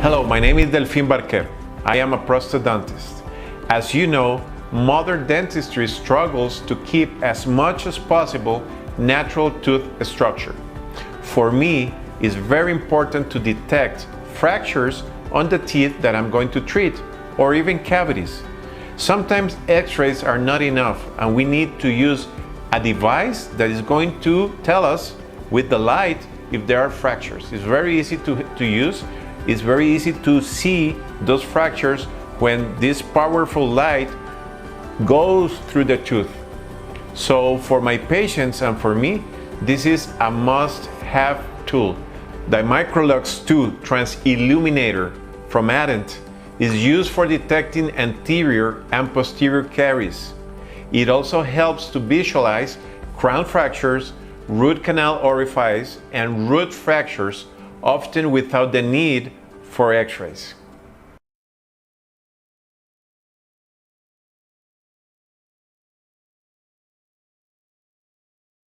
Hello, my name is Delfin Barquero. I am a prosthodontist. As you know, modern dentistry struggles to keep as much as possible natural tooth structure. For me, it's very important to detect fractures on the teeth that I'm going to treat, or even cavities. Sometimes x-rays are not enough and we need to use a device that is going to tell us with the light if there are fractures. It's very easy to use. It's very easy to see those fractures when this powerful light goes through the tooth. So for my patients and for me, this is a must-have tool. The Microlux Transilluminator from Addent is used for detecting anterior and posterior caries. It also helps to visualize crown fractures, root canal orifice, and root fractures, often without the need for x-rays.